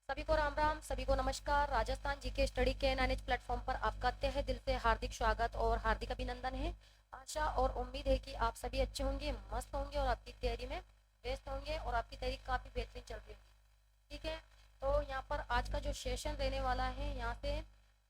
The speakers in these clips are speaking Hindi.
सभी को राम राम, सभी को नमस्कार। राजस्थान जीके स्टडी के एनएच प्लेटफॉर्म पर आपका तहे दिल से हार्दिक स्वागत और हार्दिक अभिनंदन है। आशा और उम्मीद है कि आप सभी अच्छे होंगे, मस्त होंगे और आपकी तैयारी में व्यस्त होंगे और आपकी तैयारी काफ़ी बेहतरीन चल रही होगी। ठीक है, तो यहाँ पर आज का जो सेशन रहने वाला है, यहाँ से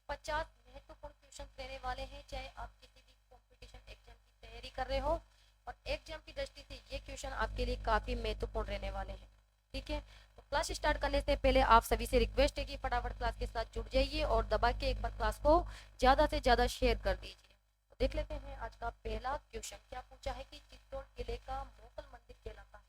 50 महत्वपूर्ण क्वेश्चन रहने वाले हैं, चाहे आप किसी भी कॉम्पिटिशन एग्जाम की तैयारी कर रहे हो। और एग्जाम की दृष्टि से ये क्वेश्चन आपके लिए काफ़ी महत्वपूर्ण रहने वाले हैं। ठीक है, तो क्लास स्टार्ट करने से पहले आप सभी से रिक्वेस्ट है कि फटाफट क्लास के साथ जुड़ जाइए और दबा के एक बार क्लास को ज़्यादा से ज़्यादा शेयर कर दीजिए। तो देख लेते हैं आज का पहला क्वेश्चन क्या पूछा है कि चित्तौड़ किले का मोगल मंदिर कहलाता है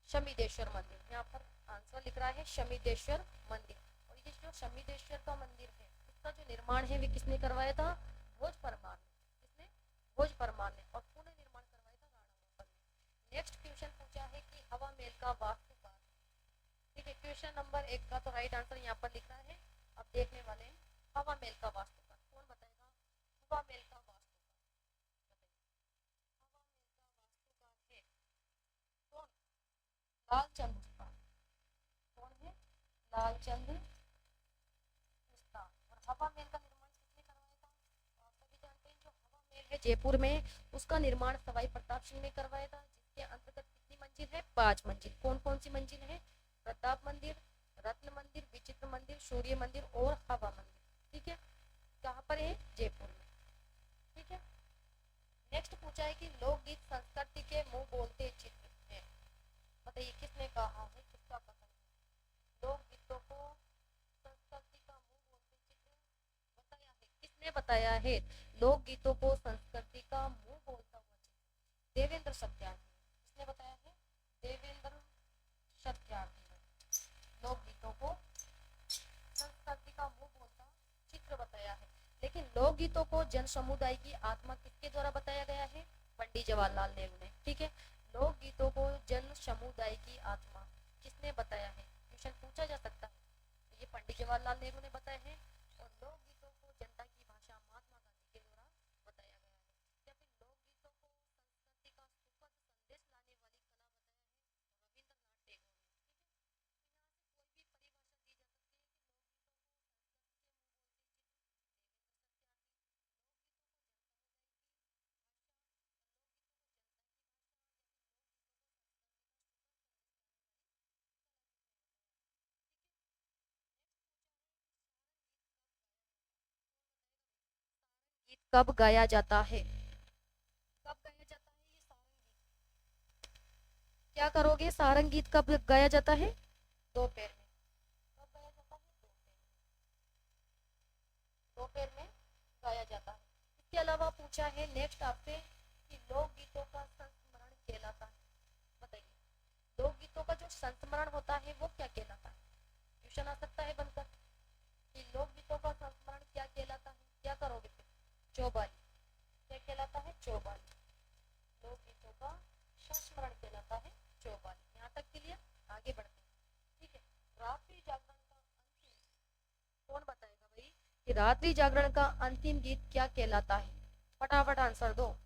शमीदेश्वर मंदिर। यहाँ पर आंसर लिख रहा है शमीदेश्वर मंदिर। और ये जो शमीदेश्वर का मंदिर है, इसका जो निर्माण है वे किसने करवाया था? भोज परमार ने। किसने? भोज परमार ने। और पुनः निर्माण करवाया था राणा मोगल ने। नेक्स्ट क्वेश्चन पूछा है कि हवा महल का वास्तुकार। ठीक है, क्वेश्चन नंबर 1 का तो राइट आंसर यहाँ पर लिख रहा है। अब देखने वाले हैं हवा महल का वास्तुकार कौन बताएगा। हवा महल का वास्तुकार हवा महल का वास्तुकार है कौन? लालचंद गुप्ता। कौन है? लालचंद गुप्ता। और हवा महल का निर्माण किसने करवाया था? तो आप सभी जानते हैं जो हवा महल है जयपुर में, उसका निर्माण सवाई प्रताप सिंह ने करवाया था, जिसके अंतर्गत कितनी मंजिल है? 5 मंजिल। कौन कौन सी मंजिल है? प्रताप मंदिर, रत्न मंदिर, विचित्र मंदिर, सूर्य मंदिर और हवा मंदिर। ठीक है, कहाँ पर है? जयपुर में। ठीक है, नेक्स्ट पूछा है कि लोकगीत संस्कृति के मुंह बोलते चित्र है। बताइए किसने कहा है, किसका कथन है? लोकगीतों को संस्कृति का मुंह बोलते चित्र बताया है। किसने बताया है लोकगीतों को संस्कृति का मुंह बोलता हुआ चित्र? देवेंद्र सत्यार्थी। किसने बताया है? देवेंद्र सत्यार्थी ने लोकगीतों को संस्कृति का मुंह बोलता चित्र बताया है। लेकिन लोकगीतों को जन समुदाय की आत्मा किसके द्वारा बताया गया है? पंडित जवाहरलाल नेहरू ने। ठीक है, लोकगीतों को जन समुदाय की आत्मा किसने बताया है? क्वेश्चन पूछा जा सकता है। तो ये पंडित जवाहरलाल नेहरू ने बताया है। और लोकगीतों को जनता की भाषा महात्मा गांधी के द्वारा बताया गया है। या फिर लोकगीतों को संस्कृति का सुखद संदेश लाने वाली कला बताया है रविंद्रनाथ टैगोर ने। ठीक है, तो यहाँ से कोई भी परिभाषा दी जा सकती है कि लोकगीतों को कब गाया जाता है? कब गाया जाता है ये सारंग गीत? क्या करोगे? सारंग गीत कब गाया जाता है? दोपहर में। कब गाया जाता है? दोपहर में गाया जाता है। इसके अलावा पूछा है नेक्स्ट आपसे कि लोकगीतों का संस्मरण कहलाता है। बताइए लोकगीतों का जो संस्मरण होता है वो क्या कहलाता है? क्वेश्चन आ सकता है बनकर कि लोकगीतों का संस्मरण क्या कहलाता है। क्या करोगे फिर? चौबाली। क्या कहलाता है? चौबाली। लोकगीतों का संस्मरण कहलाता है चौबाली। यहाँ तक क्लियर? आगे बढ़ते हैं। ठीक है, रात्रि जागरण का अंतिम कौन बताएगा भाई कि रात्रि जागरण का अंतिम गीत क्या कहलाता है? फटाफट आंसर दो।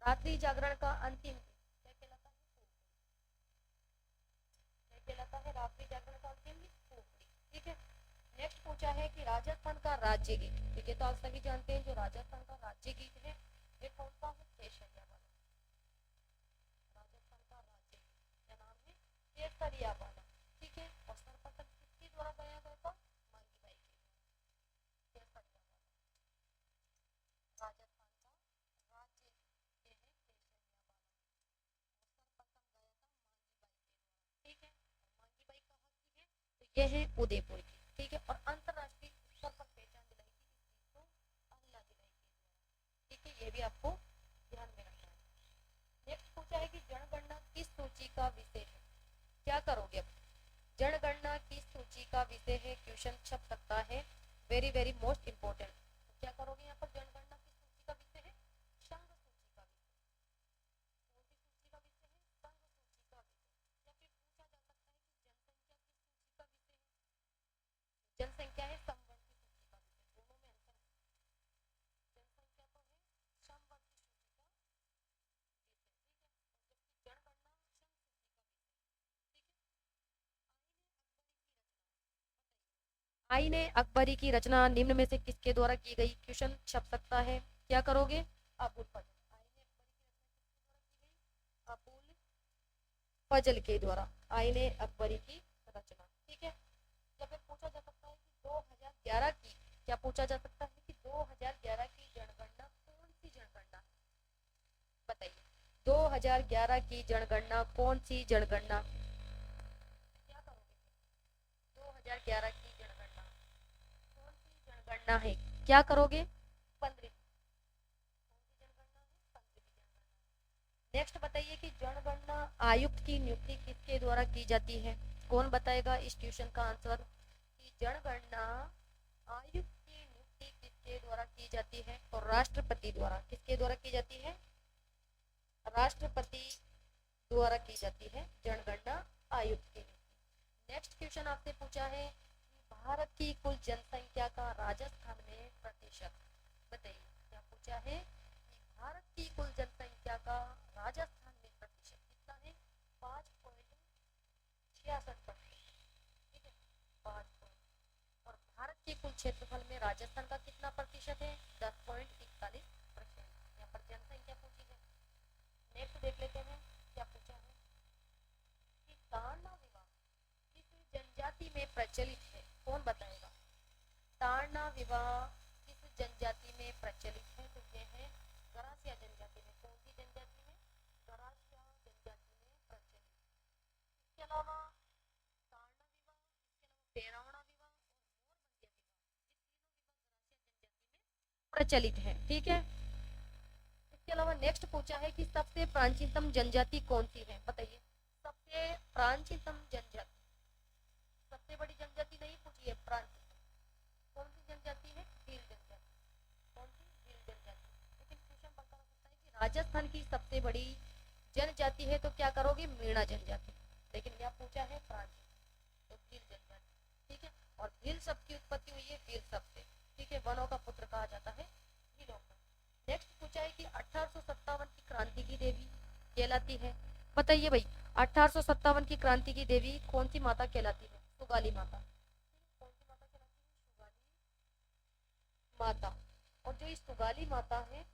रात्रि जागरण का अंतिम गीत क्या कहलाता है? क्या कहलाता है रात्रि जागरण का अंतिम गीत? पोपड़ी। ठीक है, नेक्स्ट पूछा है कि राजस्थान का राज्य गीत। ठीक है, तो आप सभी जानते हैं जो राजस्थान का राज्य गीत है ये कौन सा है? केसरिया वाला। राजस्थान का राज्य गीत क्या नाम है? केसरिया वाला। ठीक है, और सर्वप्रथम किसके द्वारा गाया गया था? मांगी बाई के द्वारा। केसरिया वाला राजस्थान का राज्य ये है केसरिया वाला। और सर्वप्रथम गाया था मांगी बाई के द्वारा। ठीक है, और मांगी बाई कहाँ की है? तो ये है उदयपुर की। ठीक है, और अंतरराष्ट्रीय स्तर पर पहचान दिलाई थी इस गीत को अहिल्या दिलाई के द्वारा। ठीक है, ये भी आपको ध्यान में रखना है। नेक्स्ट पूछा है कि जनगणना किस सूची का विषय है? क्या करोगे अब? जनगणना किस सूची का विषय है? क्वेश्चन छप सकता है, वेरी वेरी मोस्ट इंपोर्टेंट। तो क्या करोगे यहाँ पर? जनगणना किस सूची का विषय है? संघ सूची का विषय। कौन सी सूची का विषय है? संघ सूची का विषय। या फिर पूछा जा सकता है कि जनसंख्या किस सूची का विषय है? आईन अकबरी की रचना निम्न में से किसके द्वारा की गई? क्वेश्चन छप सकता है, क्या करोगे? अबुल फजल। आईन अकबरी की रचना किसके द्वारा की गई? अबुल फजल के द्वारा आईन अकबरी की रचना। ठीक है। या फिर पूछा जा सकता है कि 2011 की, क्या पूछा जा सकता है कि 2011 की जनगणना कौन सी जनगणना? बताइए, 2011 की जनगणना कौन सी जनगणना? क्या करोगे? 2011 की जनगणना कौन सी जनगणना है? क्या करोगे? 15वीं। कौन सी जनगणना है? 15वीं जनगणना। नेक्स्ट बताइए कि जनगणना आयुक्त की नियुक्ति किसके द्वारा की जाती है? कौन बताएगा इस क्वेश्चन का आंसर कि जनगणना आयुक्त की नियुक्ति किसके द्वारा की जाती है? और राष्ट्रपति द्वारा। किसके द्वारा की जाती है? राष्ट्रपति द्वारा की जाती है जनगणना आयुक्त की नियुक्ति। नेक्स्ट क्वेश्चन आपसे पूछा है कि भारत की कुल जनसंख्या का राजस्थान में प्रतिशत बताइए। क्या पूछा है कि भारत की कुल जनसंख्या का राजस्थान में प्रतिशत कितना है? 5.66%। ठीक है, 5 और भारत के कुल क्षेत्रफल में राजस्थान का कितना प्रतिशत है? 10.41%। यहाँ पर जनसंख्या पूछी है। नेक्स्ट देख लेते हैं क्या पूछा है कि ताड़ना विवाह किस जनजाति में प्रचलित है? कौन बताएगा? ताड़ना विवाह किस जनजाति में प्रचलित है? तो ये है गरासिया जनजाति में। कौन सी जनजाति में? गरासिया जनजाति में प्रचलित। इसके अलावा ताड़ना विवाह, इसके अलावा पेरावणा विवाह और मोरबंदिया विवाह, ये तीनों विवाह गरासिया जनजाति में प्रचलित है। ठीक है। इसके अलावा नेक्स्ट पूछा है कि सबसे प्राचीनतम जनजाति कौन सी है? बताइए, सबसे प्राचीनतम जनजाति। सबसे बड़ी जनजाति नहीं पूछी है, प्राचीनतम कौन सी जनजाति है? भील जनजाति। कौन सी? भील जनजाति। लेकिन क्वेश्चन बनता हो सकता है कि राजस्थान की सबसे बड़ी जनजाति है तो क्या करोगे? मीणा जनजाति। लेकिन यहाँ पूछा है प्राचीन, तो भील जनजाति। ठीक है। और भील शब्द की उत्पत्ति हुई है भील शब्द से। ठीक है, वनों का पुत्र कहा जाता है भीलों को। नेक्स्ट पूछा है कि 1857 की क्रांति की देवी कहलाती है। बताइए भाई, 1857 की क्रांति की देवी कौन सी माता कहलाती है? सुगाली माता। कौन सी माता कहलाती है? सुगाली माता। और जो इस सुगाली माता है,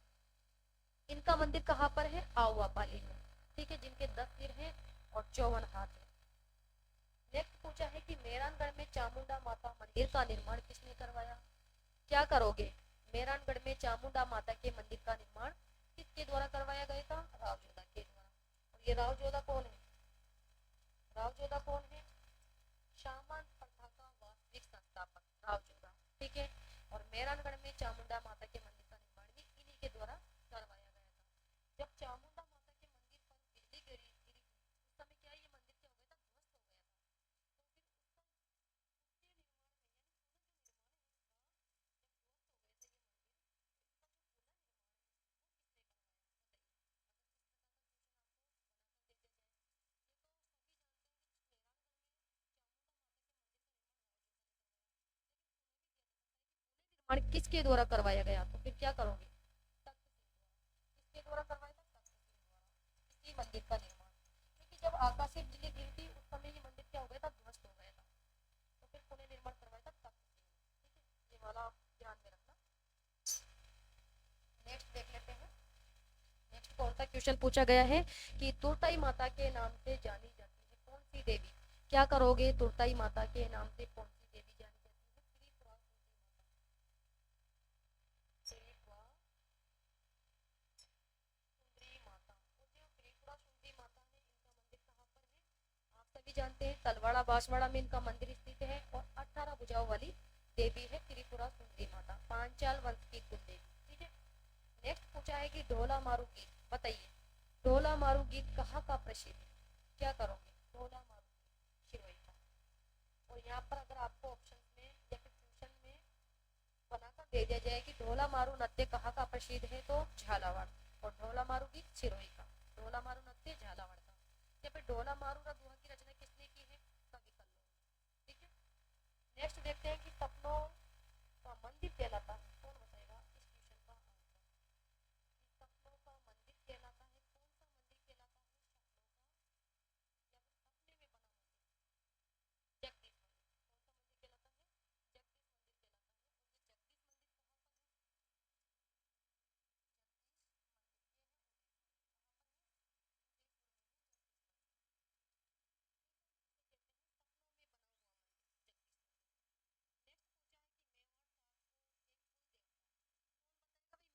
इनका मंदिर कहाँ पर है? आउवा पाली में। ठीक है, जिनके 10 सिर हैं और 54 हाथ है। नेक्स्ट पूछा है कि मेहरानगढ़ में चामुंडा माता मंदिर का निर्माण किसने करवाया? क्या करोगे? मेहरानगढ़ में चामुंडा माता के मंदिर का निर्माण किसके द्वारा करवाया गया था? राव जोधा के द्वारा। और ये राव जोधा कौन है? राव जोधा कौन है? शामन प्रथा का वास्तविक संस्थापक राव जोधा। ठीक है। और मेहरानगढ़ में चामुंडा माता के मंदिर का निर्माण भी इन्हीं के द्वारा करवाया गया था। जब चामुंडा माता के मंदिर पर बिजली गिरी गिरी थी, उस समय क्या ये मंदिर क्या हो गया था? ध्वस्त हो गया था। तो फिर उसके निर्माण में, यानी पुनः निर्माण किसके द्वारा करवाया गया? तो फिर क्या करोगे? तख्त सिंह द्वारा। किसके द्वारा करवाया था? तख्त सिंह द्वारा इसी मंदिर का निर्माण। क्योंकि जब आकाशीय बिजली गिरी थी उस समय ये मंदिर क्या हो गया था? ध्वस्त हो गया था। तो फिर पुनः निर्माण करवाया था तख्त सिंह ने। ठीक है, ये वाला आप ध्यान में रखना। नेक्स्ट देख लेते हैं। नेक्स्ट कौन सा क्वेश्चन पूछा गया है कि तुरताई माता के नाम से जानी जाती है कौन सी देवी? क्या करोगे? तुरताई माता के नाम से कौन सी देवी जानी जाती है? त्रिपुरा सुंदरी माता। और जो त्रिपुरा सुंदरी माता है, इनका मंदिर कहाँ पर है? आप सभी जानते हैं, तलवाड़ा बांसवाड़ा में इनका मंदिर स्थित है। और 18 भुजाओं वाली देवी है त्रिपुरा सुंदरी माता, पांचाल वंश की कुल देवी। ठीक है। नेक्स्ट पूछा है कि ढोला मारू गीत। बताइए, ढोला मारू गीत कहाँ का प्रसिद्ध है? क्या करोगे? ढोला मारू गीत शिरोई का। और यहाँ पर अगर आपको ऑप्शन में या फिर क्वेश्चन में बनाकर दे दिया जाए कि ढोला मारू नृत्य कहाँ का प्रसिद्ध है, तो झालावाड़। और ढोला मारू गीत सिरोही का। ढोला मारू नृत्य झालावाड़ का। या फिर ढोला मारू दोहा की रचना किसने की है? कवि कल्लोल। ठीक है। नेक्स्ट देखते हैं कि सपनों का मंदिर कहलाता है। कौन बताएगा इस क्वेश्चन का आंसर? सपनों का मंदिर कहलाता है, कौन सा मंदिर कहलाता है? सपनों का या फिर सपने में बना मंदिर? जगदीश मंदिर। कौन सा मंदिर कहलाता है?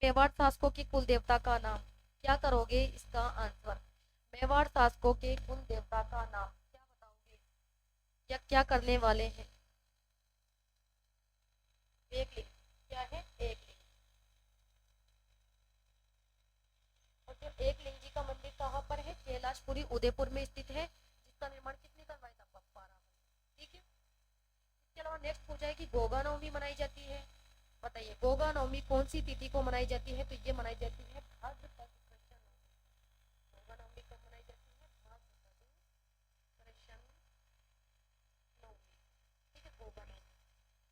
मेवाड़ शासकों की कुल देवता का नाम। क्या करोगे इसका आंसर? मेवाड़ शासकों के कुल देवता का नाम क्या बताओगे या क्या करने वाले हैं? एक लिंग। क्या है? एक लिंग। और जो एक लिंग जी का मंदिर कहाँ पर है? कैलाशपुरी उदयपुर में स्थित है, जिसका निर्माण किसने करवाया था? पप्पा रावल। ठीक है। इसके अलावा नेक्स्ट पूछा है कि गोगा नवमी मनाई जाती है। बताइए गोगा नवमी कौन सी तिथि को मनाई जाती है? तो ये मनाई जाती है भाद्रपद कृष्ण नवमी। गोगा नवमी कब मनाई जाती है? भाद्रपद कृष्ण नवमी। ठीक है, गोगा नवमी।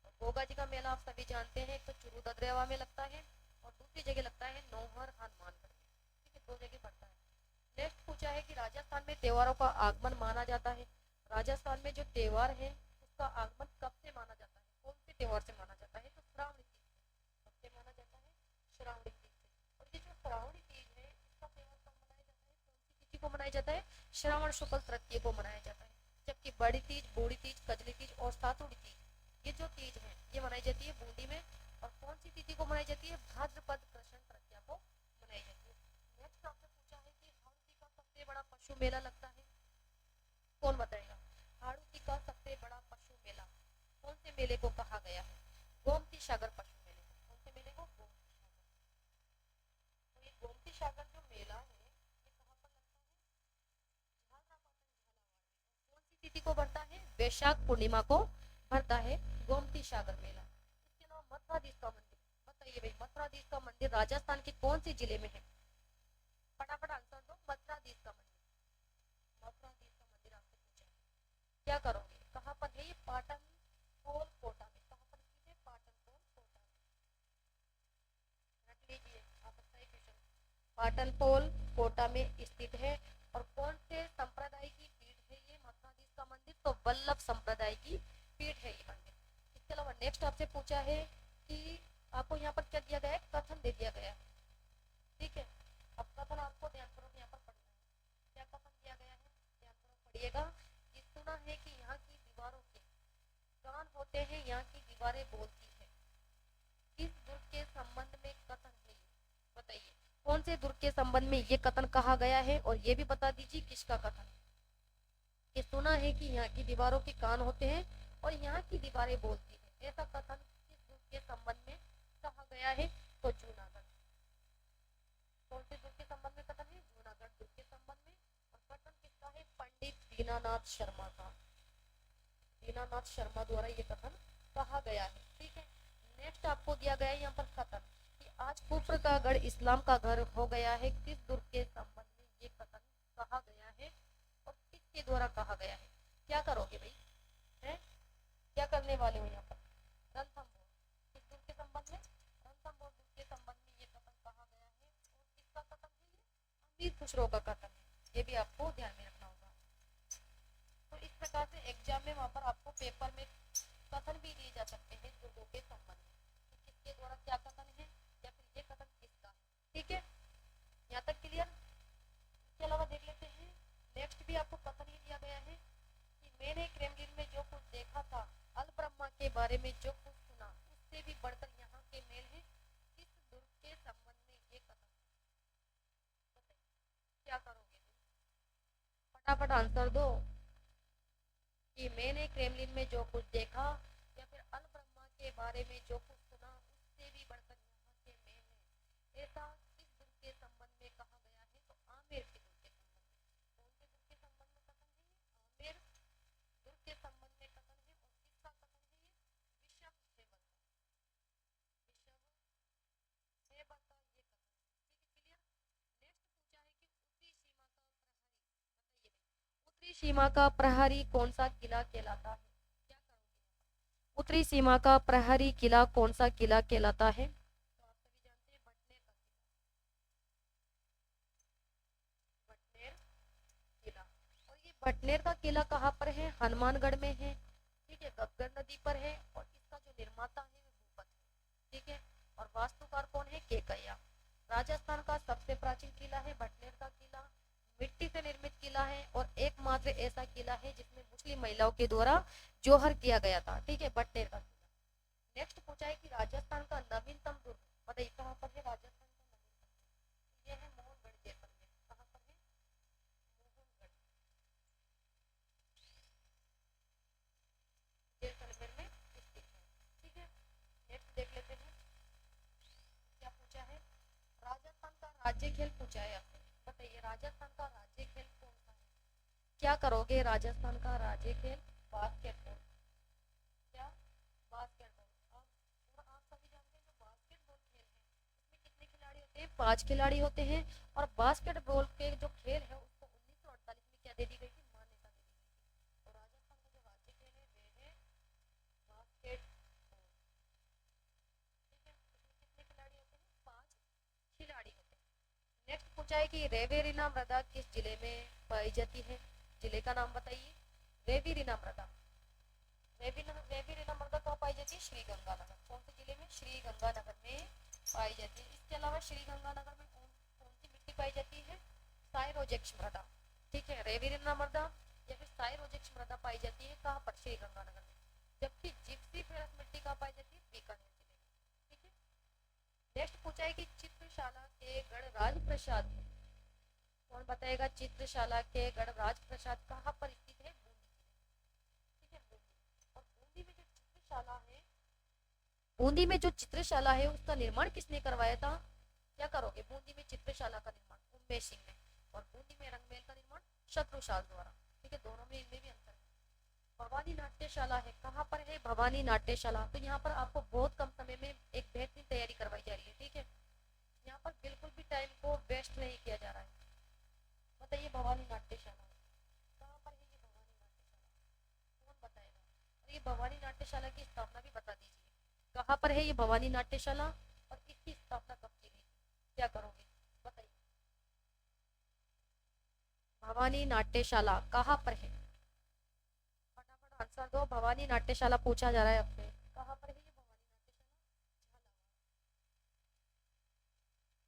और गोगा जी का मेला आप सभी जानते हैं, एक तो चुरू ददरेवा में लगता है और दूसरी जगह लगता है नौहर हनुमानगढ़ में। ठीक है, दो जगह पड़ता है। नेक्स्ट पूछा है कि राजस्थान में त्योहारों का आगमन माना जाता है। राजस्थान में जो त्योहार है उसका आगमन कब से माना जाता है? कौन से त्योहार से माना जाता है? तो श्रावणी तीज से। कब से माना जाता है? श्रावणी तीज से। और ये जो श्रावणी तीज है इसका त्योहार कब मनाया जाता है? कौन सी तिथि को मनाया जाता है? श्रावण शुक्ल तृतीय को मनाया जाता है। जबकि बड़ी तीज, बूढ़ी तीज, कजली तीज और सातुड़ी तीज, ये जो तीज है ये मनाई जाती है बूंदी में। और कौन सी तिथि को मनाई जाती है? भाद्रपद कृष्ण तृतीया को मनाई जाती है। नेक्स्ट आपसे पूछा है कि हाड़ौती का सबसे बड़ा पशु मेला लगता है। कौन बताएगा? हाड़ौती का सबसे बड़ा पशु मेला कौन से मेले को कहा गया है? गोमती सागर पशु मेले को। कौन से मेले को? गोमती सागर। तो ये गोमती सागर जो मेला है ये कहाँ पर लगता है? झालरापाटन झालावाड़ में। कौन सी तिथि को बढ़ता है? वैशाख पूर्णिमा को भरता है गोमती सागर मेला। इसके अलावा मथुराधीश का मंदिर। बताइए भाई मथुराधीश का मंदिर राजस्थान के कौन से जिले में है? फटाफट आंसर दो। मथुराधीश का मंदिर। मथुराधीश का मंदिर आपसे पूछा है, क्या करोगे? कहाँ पर है ये? पाटन पोल कोटा में। कहाँ पर स्थित है? पाटन पोल कोटा में। रख लीजिए आप सही क्वेश्चन। पाटन पोल कोटा में स्थित है। और कौन से संप्रदाय की पीठ है ये मथुराधीश का मंदिर? तो वल्लभ संप्रदाय की पीठ है ये मंदिर। इसके अलावा नेक्स्ट आपसे पूछा है कि आपको यहाँ पर क्या दिया गया है? कथन दे दिया गया है। ठीक है, अब कथन आपको ध्यानपूर्वक यहाँ पर पढ़ना है। क्या कथन दिया गया है? ध्यानपूर्वक पढ़िएगा। कि सुना है कि यहाँ की दीवारों के कान होते हैं, यहाँ की दीवारें बोलती है। किस दुर्ग के संबंध में कथन है ये? बताइए कौन से दुर्ग के संबंध में ये कथन कहा गया है? और ये भी बता दीजिए किसका कथन है। कि सुना है कि यहाँ की दीवारों के कान होते हैं और यहाँ की दीवारें बोलती है, ऐसा कथन किस दुर्ग के संबंध में कहा गया है? तो जूनागढ़। कौन से दुर्ग के संबंध में कथन है? जूनागढ़ दुर्ग के संबंध में। और कथन किसका है? पंडित दीनानाथ शर्मा का। दीनानाथ शर्मा द्वारा ये कथन कहा गया है। ठीक है, नेक्स्ट आपको दिया गया है यहाँ पर कथन कि आज कुफ्र का गढ़ इस्लाम का घर हो गया है। किस दुर्ग के संबंध में ये कथन कहा गया है और किसके द्वारा कहा गया है? क्या करोगे भाई? है क्या करने वाले हो यहाँ पर? रणथंभौर। किस दुर्ग के संबंध में? रणथंभौर दुर्ग के संबंध में ये कथन कहा गया है। और किसका कथन है ये? अमीर खुसरो का कथन है। ये भी आपको ध्यान में रखना होगा। तो इस प्रकार से एग्जाम में वहां पर आपको पेपर में कथन भी दिए जा सकते हैं दुर्गों के संबंध में, कि किसके द्वारा क्या कथन है या फिर ये कथन किसका है। ठीक है, यहाँ तक क्लियर? इसके अलावा देख लेते हैं नेक्स्ट भी आपको कथन ही दिया गया है कि मैंने क्रेमलिन में जो कुछ देखा था, अल ब्रह्मा के बारे में जो कुछ सुना, उससे भी बढ़कर यहाँ के मेल है। किस दुर्ग के संबंध में ये कथन? क्या करोगे? फटाफट आंसर दो। कि मैंने क्रेमलिन में जो कुछ देखा या फिर अल ब्रह्मा के बारे में जो कुछ सुना, उससे भी बढ़कर यहाँ के मेल है, ऐसा किस दुर्ग के संबंध में कहा गया है? तो आमेर के दुर्ग के संबंध में। कौन से दुर्ग के संबंध में कथन है ये? आमेर दुर्ग के संबंध में कथन है। और किसका कथन है ये? विषम हेबर का। विषम हेबर का ये कथन। ठीक है, क्लियर? नेक्स्ट पूछा है कि उत्तरी सीमा का प्रहरी कौन सा किला कहलाता है? क्या करोगे? उत्तरी सीमा का प्रहरी किला कौन सा किला कहलाता है? तो आप सभी जानते हैं भटनेर का किला। भटनेर किला। और ये भटनेर का किला कहाँ पर है? हनुमानगढ़ में है। ठीक है, घग्गर नदी पर है। और इसका जो निर्माता है वो भूपत है। ठीक है, और वास्तुकार कौन है? केकैया। राजस्थान का सबसे प्राचीन किला है भटनेर का किला। मिट्टी से निर्मित किला है और एकमात्र ऐसा किला है जिसमें मुस्लिम महिलाओं के द्वारा जोहर किया गया था। ठीक है, भटनेर का किला। नेक्स्ट पूछा है कि राजस्थान का नवीनतम दुर्ग। बताइए कहाँ पर है राजस्थान क्या करोगे? राजस्थान का राज्य खेल बास्केटबॉल। क्या? बास्केटबॉल। और आप सभी जानते हैं जो बास्केटबॉल खेल है इसमें कितने खिलाड़ी होते हैं? 5 खिलाड़ी होते हैं। और बास्केटबॉल के जो खेल है उसको 1948 में क्या दे दी गई थी? मान्यता दे दी गई थी। और राजस्थान का जो राज्य खेल है वे है बास्केटबॉल। ठीक है, इसमें कितने खिलाड़ी होते हैं? 5 खिलाड़ी होते हैं। नेक्स्ट पूछा है कि रेवेरिना मृदा किस जिले में पाई जाती है? जिले का नाम बताइए। रेवेरिना मृदा। रेवेरिना मृदा कहाँ पाई जाती है? श्री गंगानगर। कौन से जिले में? श्री गंगानगर में पाई जाती है। इसके अलावा श्री गंगानगर में कौन सी मिट्टी पाई जाती है? साइरोजेक्स मृदा। ठीक है, रेवेरिना मृदा या फिर साइरोजेक्स मृदा पाई जाती है कहाँ पर? श्री गंगानगर में। जबकि जिप्सी फेरस मिट्टी कहाँ पाई जाती है? बीकानेर जिले में। ठीक है। नेक्स्ट पूछा है कि चित्रशाला के गणराज प्रसाद, कौन बताएगा? चित्रशाला के गणराज प्रसाद कहाँ पर स्थित है? बूंदी जिले। ठीक है, बूंदी। और बूंदी में जो चित्रशाला है, बूंदी में जो चित्रशाला है उसका निर्माण किसने करवाया था? क्या करोगे? बूंदी में चित्रशाला का निर्माण उमेश सिंह ने। और बूंदी में रंगमहल का निर्माण शत्रुशाल द्वारा। ठीक है, दोनों में इनमें भी अंतर है। भवानी नाट्यशाला है कहाँ पर है? भवानी नाट्यशाला। तो यहाँ पर आपको बहुत कम समय में एक बेहतरीन तैयारी करवाई जा रही है। ठीक है, यहाँ पर बिल्कुल भी टाइम को वेस्ट नहीं किया जा रहा है। बताइए भवानी नाट्यशाला कहाँ पर है? ये भवानी नाट्यशाला कौन बताएगा? और ये भवानी नाट्यशाला की स्थापना भी बता दीजिए, कहाँ पर है ये भवानी नाट्यशाला और इसकी स्थापना कब की गई? क्या करोगे? बताइए। भवानी नाट्यशाला कहाँ पर है? फटाफट आंसर दो। भवानी नाट्यशाला पूछा जा रहा है आपसे, कहाँ पर है ये भवानी नाट्यशाला? झालावाड़।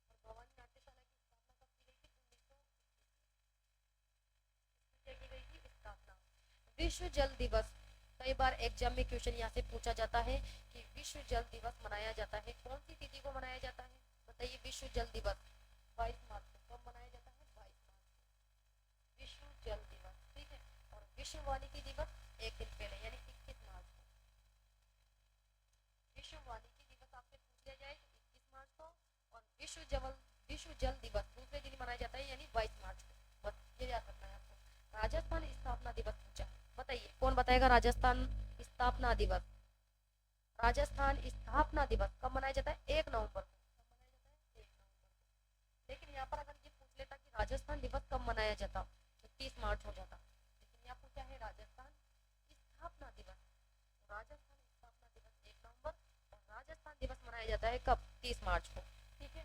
और भवानी नाट्यशाला की स्थापना कब की गई थी? 1900 की गई थी स्थापना। विश्व जल दिवस, कई बार एग्जाम में क्वेश्चन यहाँ से पूछा जाता है कि विश्व जल दिवस मनाया जाता है कौन सी तिथि को मनाया जाता है? बताइए। विश्व जल दिवस 22 मार्च को। कब मनाया जाता है? 22 मार्च को विश्व जल दिवस। ठीक है। और विश्व वानिकी दिवस एक दिन पहले यानी 21 मार्च को। विश्व वानिकी दिवस आपसे पूछ लिया जाए तो 21 मार्च को। और विश्व जल दिवस दूसरे दिन मनाया जाता है यानी 22 मार्च को। बस ये याद रखना है आपको। राजस्थान स्थापना दिवस पूछा, बताइए कौन बताएगा? राजस्थान स्थापना दिवस। राजस्थान स्थापना दिवस कब मनाया जाता है? 1 नवंबर को। कब मनाया जाता है? 1 नवंबर को। लेकिन यहाँ पर अगर ये पूछ लेता कि राजस्थान दिवस कब मनाया जाता तो 30 मार्च हो जाता। लेकिन यहाँ पूछा है राजस्थान स्थापना दिवस। राजस्थान स्थापना दिवस 1 नवंबर और राजस्थान दिवस मनाया जाता है कब? 30 मार्च को। ठीक है।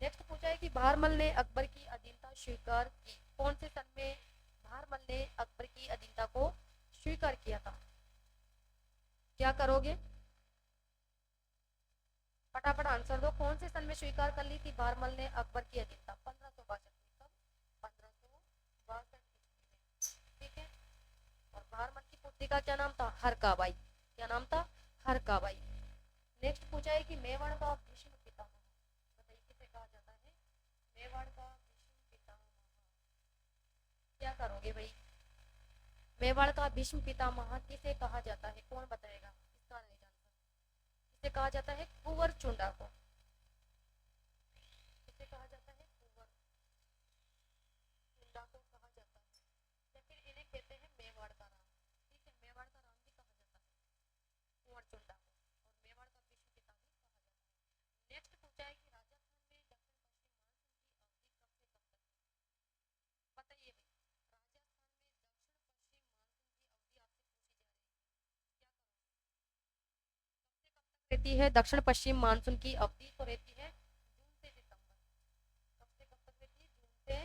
नेक्स्ट पूछा है कि भारमल ने अकबर की अधीनता स्वीकार की कौन से सन में? भारमल ने अकबर की अधीनता को स्वीकार किया था। क्या करोगे? फटाफट आंसर दो। कौन से सन में स्वीकार कर ली थी भारमल ने अकबर की अधीनता? 1562 में। कब? 1562 में। ठीक है। और भारमल की पुत्री का क्या नाम था? हरकाबाई। क्या नाम था? हरकाबाई। नेक्स्ट पूछा है कि मेवाड़ का भीष्म पितामह, बताइए किसे कहा जाता है? मेवाड़ का भीष्म पितामह। क्या करोगे भाई? मेवाड़ का भीष्म पितामह किसे कहा जाता है? कौन बताएगा? इसका राइट आंसर। किसे कहा जाता है? कुंवर चुंडा को। किसे कहा जाता है? कुंवर चुंडा को कहा जाता है या फिर इन्हें कहते हैं मेवाड़ का राम। ठीक है, मेवाड़ का राम भी कहा जाता है कुंवर चुंडा को। और मेवाड़ का भीष्म पिता भी कहा जाता है। नेक्स्ट पूछा है कि राजस्थान में दक्षिण पश्चिम मानसून की अवधि कब से कब तक है? बताइए भाई। राजस्थान में दक्षिण पश्चिम मानसून की अवधि आपसे पूछी जा रही है। क्या कब से कब तक रहती है दक्षिण पश्चिम मानसून की अवधि? तो रहती है जून से सितंबर। कब से कब तक रहती है? जून से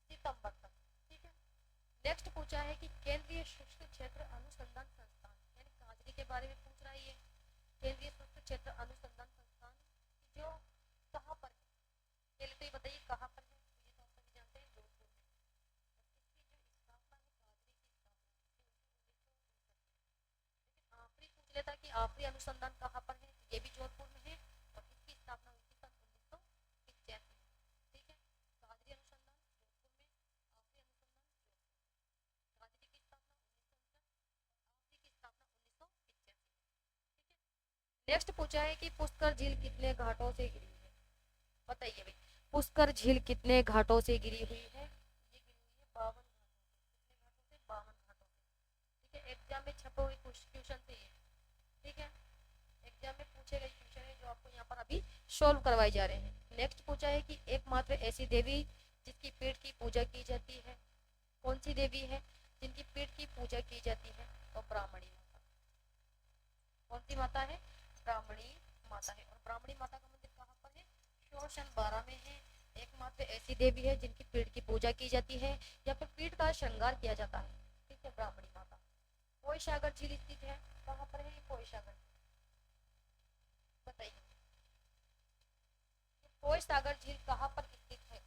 सितंबर तक। ठीक है। नेक्स्ट पूछा है कि केंद्रीय शुष्क क्षेत्र अनुसंधान संस्थान यानी काजरी के बारे में पूछ रहा है ये। केंद्रीय शुष्क क्षेत्र अनुसंधान संस्थान जो कहाँ पर है? पहले तो ये बताइए कहाँ पर है? तो ये तो आप सभी जानते हैं जोधपुर में। और इसकी जो स्थापना है काजरी की स्थापना, लेकिन आखिरी पूछ लेता कि आखिरी अनुसंधान कहाँ पर है? ये भी जोधपुर में है। और इसकी स्थापना हुई थी सन 1985 में। ठीक है। काजरी अनुसंधान जोधपुर में, आखिरी अनुसंधान जोधपुर। काजरी की स्थापना 1959 और आखिरी की स्थापना 1985 में। ठीक है। नेक्स्ट पूछा है कि पुष्कर झील कितने घाटों से घिरी हुई है? बताइए भाई। पुष्कर झील कितने घाटों से घिरी हुई है? ये घिरी हुई है 52 सोल्व करवाए जा रहे हैं। नेक्स्ट पूछा है कि एकमात्र ऐसी देवी जिसकी पीठ की पूजा की जाती है, कौन सी देवी है जिनकी पीठ की पूजा की जाती है? तो ब्राह्मणी माता। कौन सी माता है? ब्राह्मणी माता है। और ब्राह्मणी माता का मंदिर कहाँ पर है? शोषण 12 में है। एकमात्र ऐसी देवी है जिनकी पीठ की पूजा की जाती है या फिर पीठ का श्रृंगार किया जाता है, ठीक है, ब्राह्मणी माता। कोई सागर झील स्थित है, कहाँ पर है कोई सागर? बताइए, कोई सागर झील कहाँ पर स्थित है?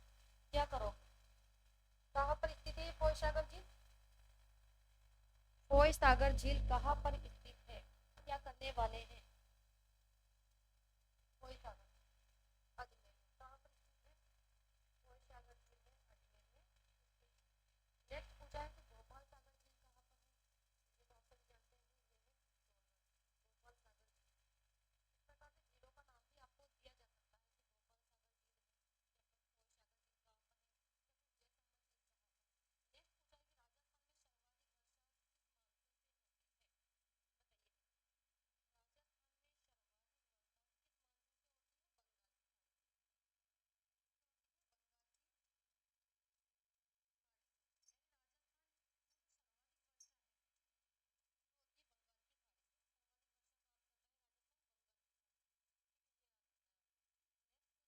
क्या करो, कहाँ पर स्थित है कोई सागर झील? कोई सागर झील कहाँ पर स्थित है? क्या करने वाले हैं? कोई सागर अजमेर कहाँ पर स्थित है? कोई सागर झील है अजमेर में। नेक्स्ट पूछा है कि भोपाल सागर झील कहाँ पर है? ये तो आप सभी जानते हैं, भोपाल सागर झील। इस प्रकार से झीलों का नाम भी आपको दिया जा सकता है कि भोपाल सागर झील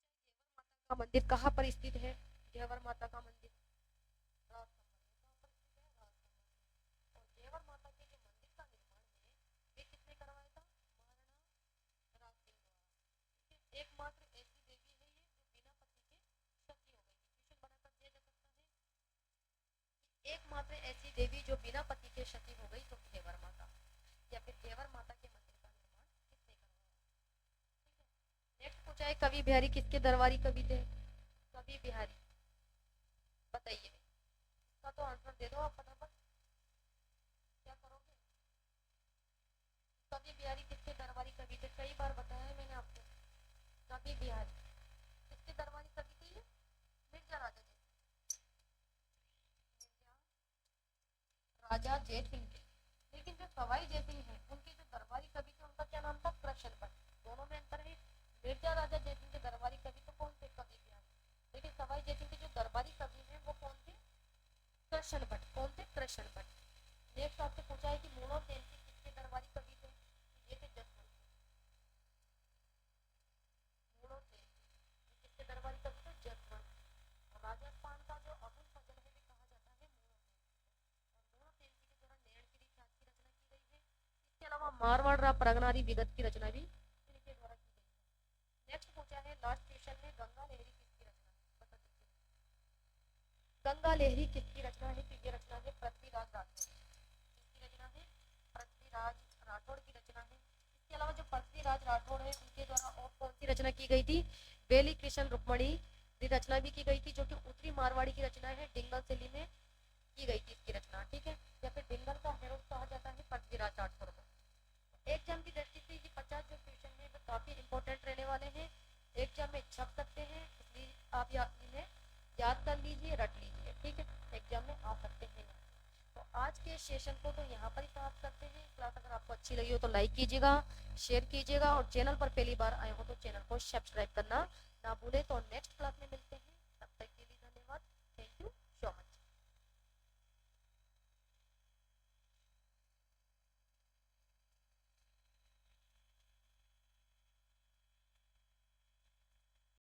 है, का मंदिर कहाँ पर स्थित है? घेवर माता का मंदिर राजसमंद कहाँ पर स्थित है? राजसमंद। और घेवर माता के जो मंदिर का निर्माण है वे किसने करवाया था? महाराणा राज सिंह द्वारा। ठीक है, एकमात्र ऐसी देवी है ये जो बिना पति के सती हो गई थी। क्वेश्चन बनाकर दिया जा सकता है कि एकमात्र ऐसी देवी जो बिना पति के सती हो गई तो घेवर माता, या फिर घेवर माता के मंदिर का निर्माण किसने करवाया? नेक्स्ट पूछा है कवि बिहारी किसके दरबारी कवि थे? कवि बिहारी, बताइए, इसका तो आंसर दे दो आप फटाफट। क्या करोगे? कवि बिहारी किसके दरबारी कवि थे? कई बार बताया है मैंने आपको। कवि बिहारी किसके दरबारी कवि थे? ये मिर्जा राजा जयसिंह, मिर्जा राजा जयसिंह थे। लेकिन जो सवाई जयसिंह है उनके जो दरबारी कवि थे उनका क्या नाम था? कृष्ण भट्ट। दोनों में अंतर है। मिर्जा राजा जयसिंह के दरबारी कवि तो कौन थे? कवि बिहारी। लेकिन सवाई जयसिंह के जो दरबारी कवि हैं वो कौन थे? कृष्ण भट्ट। कौन थे? कृष्ण भट्ट। नेक्स्ट आपसे पूछा है कि मोनो तेलसी किसके दरबारी कवि थे? ये थे जसवंत सिंह। मोनो तेलसी किसके दरबारी कवि थे? जसवंत। राजस्थान का जो अबुल फजल है वे कहा जाता है मोनो तेलसी। और मोनो तेलसी के द्वारा नैणगिरी छाछ की रचना की गई है। इसके अलावा मारवाड़ रा प्रगनारी विगत की रचना भी इनके द्वारा की गई है। नेक्स्ट पूछा है लास्ट क्वेश्चन में गंगा लहरी किसकी रचना है? बता दीजिए, गंगा लहरी किसकी रचना है? तो ये रचना है पृथ्वीराज राठौड़। किसकी रचना है? पृथ्वीराज राठौड़ की रचना है। इसके अलावा जो पृथ्वीराज राठौड़ है उनके द्वारा और कौन सी रचना की गई थी? बेली कृष्ण रुक्मणी की रचना भी की गई थी, जो कि उत्तरी मारवाड़ी की रचना है, डिंगल शैली में की गई थी इसकी रचना, ठीक है। या फिर डिंगल का हेरोल्ड कहा जाता है पृथ्वीराज राठौड़ को। एग्जाम की दृष्टि से ये 50 जो क्वेश्चन है वो काफी इंपॉर्टेंट रहने वाले हैं। एग्जाम में छप सकते हैं, इसलिए आप इन्हें याद कर लीजिए, रट लीजिए, ठीक है, एग्जाम में आ सकते हैं। तो आज के सेशन को तो यहाँ पर ही समाप्त करते हैं। क्लास अगर आपको अच्छी लगी हो तो लाइक कीजिएगा, शेयर कीजिएगा, और चैनल पर पहली बार आए हो तो चैनल को सब्सक्राइब करना ना भूले। तो नेक्स्ट क्लास में मिलते हैं।